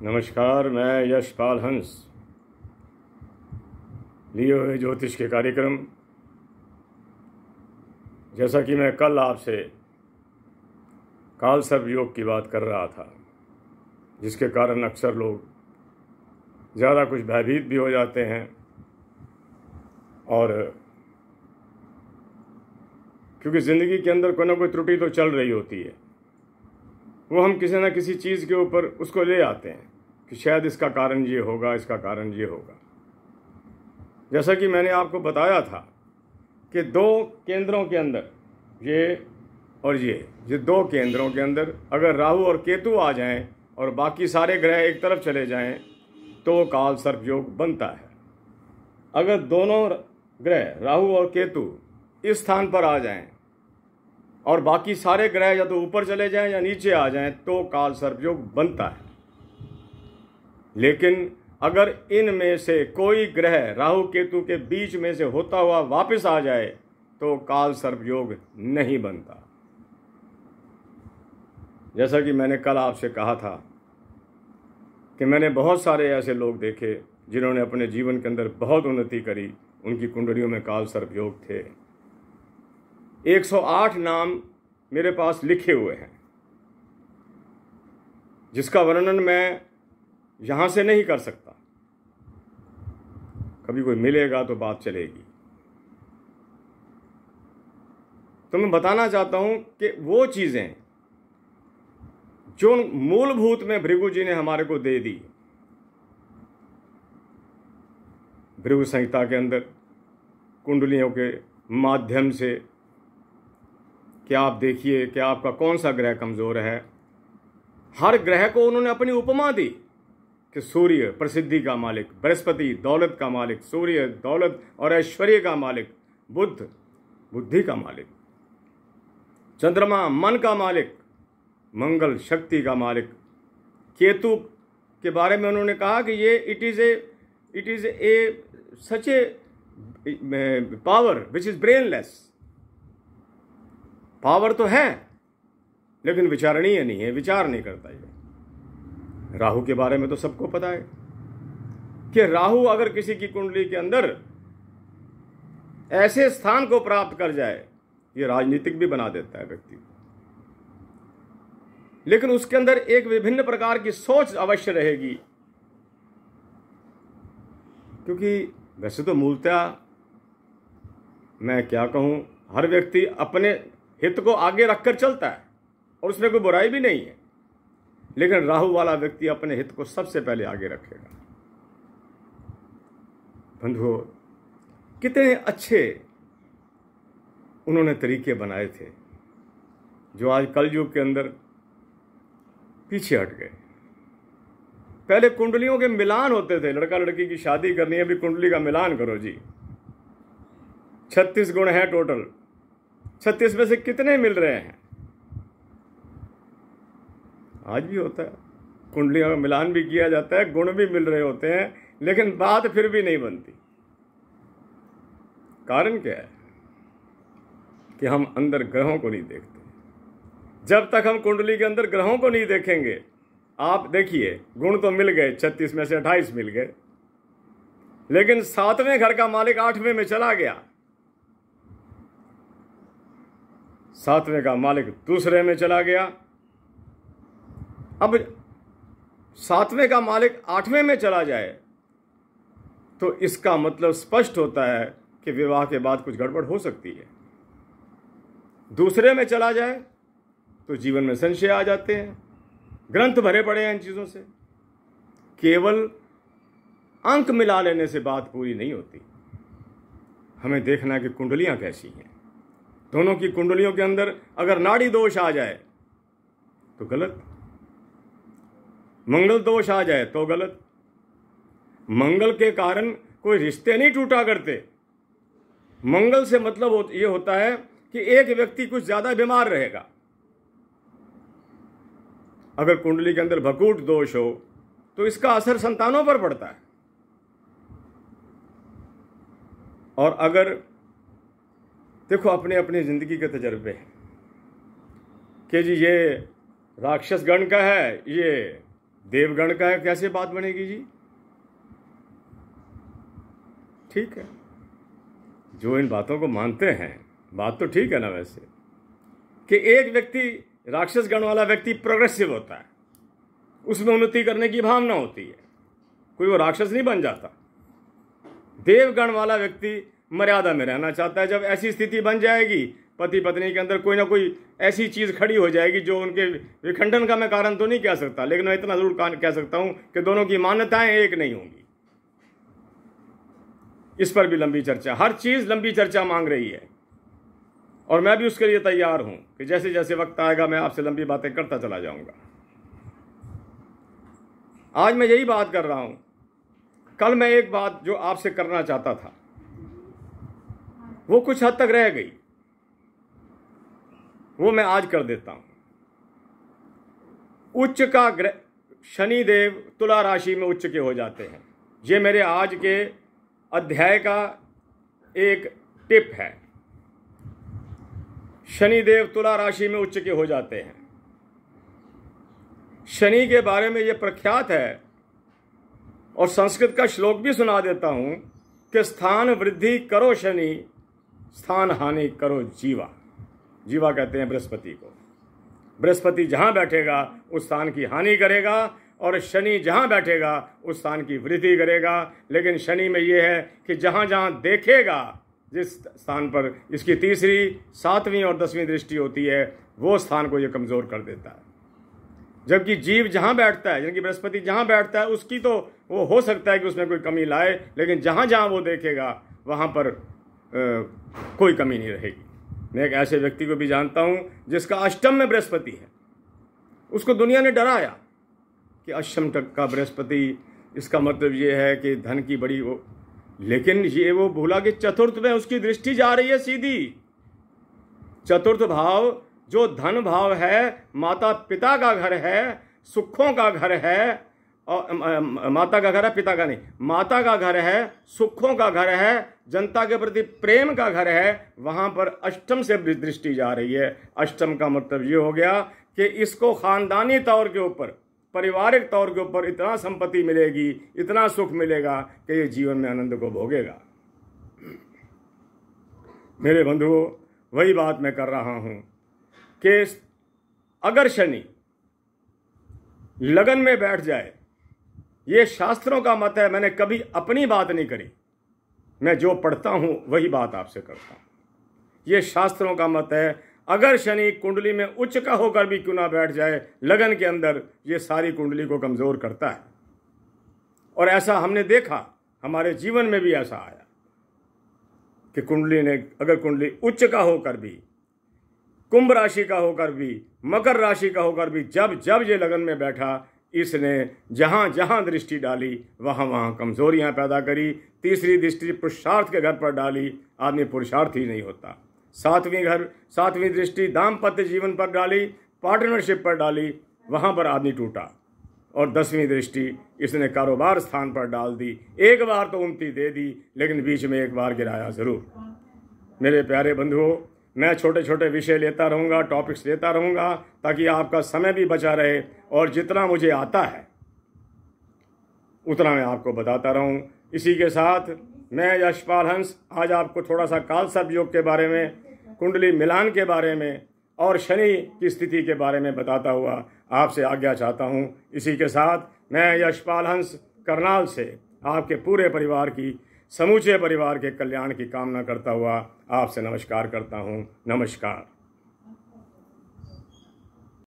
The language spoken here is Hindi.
नमस्कार, मैं यशपाल हंस लिए हुए ज्योतिष के कार्यक्रम। जैसा कि मैं कल आपसे काल सर्प योग की बात कर रहा था, जिसके कारण अक्सर लोग ज़्यादा कुछ भयभीत भी हो जाते हैं और क्योंकि ज़िंदगी के अंदर कोई ना कोई त्रुटि तो चल रही होती है, वो हम किसी न किसी चीज़ के ऊपर उसको ले आते हैं कि शायद इसका कारण ये होगा, इसका कारण ये होगा। जैसा कि मैंने आपको बताया था कि दो केंद्रों के अंदर ये और ये दो केंद्रों के अंदर अगर राहु और केतु आ जाएं और बाकी सारे ग्रह एक तरफ चले जाएं तो काल सर्प योग बनता है। अगर दोनों ग्रह राहु और केतु इस स्थान पर आ जाएं और बाकी सारे ग्रह या तो ऊपर चले जाएं या नीचे आ जाएं तो काल सर्प योग बनता है। लेकिन अगर इनमें से कोई ग्रह राहु केतु के बीच में से होता हुआ वापस आ जाए तो काल सर्प योग नहीं बनता। जैसा कि मैंने कल आपसे कहा था कि मैंने बहुत सारे ऐसे लोग देखे जिन्होंने अपने जीवन के अंदर बहुत उन्नति करी, उनकी कुंडलियों में काल सर्प योग थे। 108 नाम मेरे पास लिखे हुए हैं, जिसका वर्णन मैं यहां से नहीं कर सकता। कभी कोई मिलेगा तो बात चलेगी। तो मैं बताना चाहता हूं कि वो चीजें जो मूलभूत में भृगु जी ने हमारे को दे दी, भृगु संहिता के अंदर कुंडलियों के माध्यम से कि आप देखिए कि आपका कौन सा ग्रह कमजोर है। हर ग्रह को उन्होंने अपनी उपमा दी कि सूर्य प्रसिद्धि का मालिक, बृहस्पति दौलत का मालिक, सूर्य दौलत और ऐश्वर्य का मालिक, बुध बुद्धि का मालिक, चंद्रमा मन का मालिक, मंगल शक्ति का मालिक, केतु के बारे में उन्होंने कहा कि ये it is a such A power which is brainless. Power तो है लेकिन विचारणीय नहीं है, विचार नहीं करता ये। राहु के बारे में तो सबको पता है कि राहु अगर किसी की कुंडली के अंदर ऐसे स्थान को प्राप्त कर जाए, ये राजनीतिक भी बना देता है व्यक्ति को। लेकिन उसके अंदर एक विभिन्न प्रकार की सोच अवश्य रहेगी, क्योंकि वैसे तो मूलतः मैं क्या कहूं, हर व्यक्ति अपने हित को आगे रखकर चलता है और उसमें कोई बुराई भी नहीं है। लेकिन राहु वाला व्यक्ति अपने हित को सबसे पहले आगे रखेगा। बंधुओं, कितने अच्छे उन्होंने तरीके बनाए थे जो आज कलयुग के अंदर पीछे हट गए। पहले कुंडलियों के मिलान होते थे, लड़का लड़की की शादी करनी है, अभी कुंडली का मिलान करो जी। 36 गुण हैं टोटल, 36 में से कितने मिल रहे हैं? आज भी होता है, कुंडलियों का मिलान भी किया जाता है, गुण भी मिल रहे होते हैं, लेकिन बात फिर भी नहीं बनती। कारण क्या है कि हम अंदर ग्रहों को नहीं देखते। जब तक हम कुंडली के अंदर ग्रहों को नहीं देखेंगे, आप देखिए गुण तो मिल गए, 36 में से 28 मिल गए, लेकिन 7वें घर का मालिक 8वें में चला गया, 7वें का मालिक दूसरे में चला गया। अब 7वें का मालिक 8वें में चला जाए तो इसका मतलब स्पष्ट होता है कि विवाह के बाद कुछ गड़बड़ हो सकती है। दूसरे में चला जाए तो जीवन में संशय आ जाते हैं। ग्रंथ भरे पड़े हैं इन चीजों से। केवल अंक मिला लेने से बात पूरी नहीं होती। हमें देखना है कि कुंडलियां कैसी हैं। दोनों की कुंडलियों के अंदर अगर नाड़ी दोष आ जाए तो गलत, मंगल दोष आ जाए तो गलत। मंगल के कारण कोई रिश्ते नहीं टूटा करते। मंगल से मतलब ये होता है कि एक व्यक्ति कुछ ज्यादा बीमार रहेगा। अगर कुंडली के अंदर भकूट दोष हो तो इसका असर संतानों पर पड़ता है। और अगर देखो अपने अपनी जिंदगी के तजर्बे कि जी ये राक्षस गण का है, ये देवगण का कैसे बात बनेगी जी? ठीक है, जो इन बातों को मानते हैं, बात तो ठीक है ना वैसे, कि एक व्यक्ति, राक्षस गण वाला व्यक्ति प्रोग्रेसिव होता है, उसमें उन्नति करने की भावना होती है, कोई वो राक्षस नहीं बन जाता। देवगण वाला व्यक्ति मर्यादा में रहना चाहता है। जब ऐसी स्थिति बन जाएगी, पति पत्नी के अंदर कोई ना कोई ऐसी चीज खड़ी हो जाएगी जो उनके विखंडन का मैं कारण तो नहीं कह सकता, लेकिन मैं इतना जरूर कह सकता हूं कि दोनों की मान्यताएं एक नहीं होंगी। इस पर भी लंबी चर्चा, हर चीज लंबी चर्चा मांग रही है, और मैं भी उसके लिए तैयार हूं कि जैसे जैसे वक्त आएगा मैं आपसे लंबी बातें करता चला जाऊंगा। आज मैं यही बात कर रहा हूं। कल मैं एक बात जो आपसे करना चाहता था वो कुछ हद तक रह गई, वो मैं आज कर देता हूं। उच्च का ग्रह शनि देव तुला राशि में उच्च के हो जाते हैं। ये मेरे आज के अध्याय का एक टिप है। शनि देव तुला राशि में उच्च के हो जाते हैं। शनि के बारे में यह प्रख्यात है, और संस्कृत का श्लोक भी सुना देता हूं कि स्थान वृद्धि करो शनि, स्थान हानि करो जीवा। जीवा कहते हैं बृहस्पति को। बृहस्पति जहां बैठेगा उस स्थान की हानि करेगा, और शनि जहां बैठेगा उस स्थान की वृद्धि करेगा। लेकिन शनि में यह है कि जहां जहां देखेगा, जिस स्थान पर इसकी तीसरी, सातवीं और 10वीं दृष्टि होती है, वो स्थान को यह कमजोर कर देता है। जबकि जीव जहां बैठता है, यानी कि बृहस्पति जहां बैठता है, उसकी तो वो हो सकता है कि उसमें कोई कमी लाए, लेकिन जहां जहां वो देखेगा वहां पर कोई कमी नहीं रहेगी। मैं एक ऐसे व्यक्ति को भी जानता हूं जिसका अष्टम में बृहस्पति है। उसको दुनिया ने डराया कि अष्टम तक का बृहस्पति, इसका मतलब ये है कि धन की बड़ी वो, लेकिन ये वो भूला कि चतुर्थ में उसकी दृष्टि जा रही है सीधी। चतुर्थ भाव जो धन भाव है, माता पिता का घर है, सुखों का घर है, और माता का घर है, पिता का नहीं, माता का घर है, सुखों का घर है, जनता के प्रति प्रेम का घर है, वहां पर अष्टम से दृष्टि जा रही है। अष्टम का मतलब ये हो गया कि इसको खानदानी तौर के ऊपर, पारिवारिक तौर के ऊपर इतना संपत्ति मिलेगी, इतना सुख मिलेगा कि ये जीवन में आनंद को भोगेगा। मेरे बंधुओं, वही बात मैं कर रहा हूं कि अगर शनि लगन में बैठ जाए, ये शास्त्रों का मत है, मैंने कभी अपनी बात नहीं करी, मैं जो पढ़ता हूं वही बात आपसे करता हूं। ये शास्त्रों का मत है। अगर शनि कुंडली में उच्च का होकर भी क्यों ना बैठ जाए लगन के अंदर, ये सारी कुंडली को कमजोर करता है। और ऐसा हमने देखा, हमारे जीवन में भी ऐसा आया कि कुंडली ने, अगर कुंडली उच्च का होकर भी, कुंभ राशि का होकर भी, मकर राशि का होकर भी, जब जब ये लगन में बैठा, इसने जहां जहां दृष्टि डाली वहां वहां कमजोरियां पैदा करी। तीसरी दृष्टि पुरुषार्थ के घर पर डाली, आदमी पुरुषार्थ ही नहीं होता। सातवीं दृष्टि दाम्पत्य जीवन पर डाली, पार्टनरशिप पर डाली, वहां पर आदमी टूटा। और 10वीं दृष्टि इसने कारोबार स्थान पर डाल दी। एक बार तो उन्नति दे दी, लेकिन बीच में एक बार गिराया जरूर। मेरे प्यारे बंधुओं, मैं छोटे छोटे विषय लेता रहूँगा, टॉपिक्स लेता रहूँगा, ताकि आपका समय भी बचा रहे, और जितना मुझे आता है उतना मैं आपको बताता रहूँ। इसी के साथ मैं यशपाल हंस आज आपको थोड़ा सा काल सर्प योग के बारे में, कुंडली मिलान के बारे में और शनि की स्थिति के बारे में बताता हुआ आपसे आज्ञा चाहता हूँ। इसी के साथ मैं यशपाल हंस करनाल से आपके पूरे परिवार की, समूचे परिवार के कल्याण की कामना करता हुआ आपसे नमस्कार करता हूँ। नमस्कार।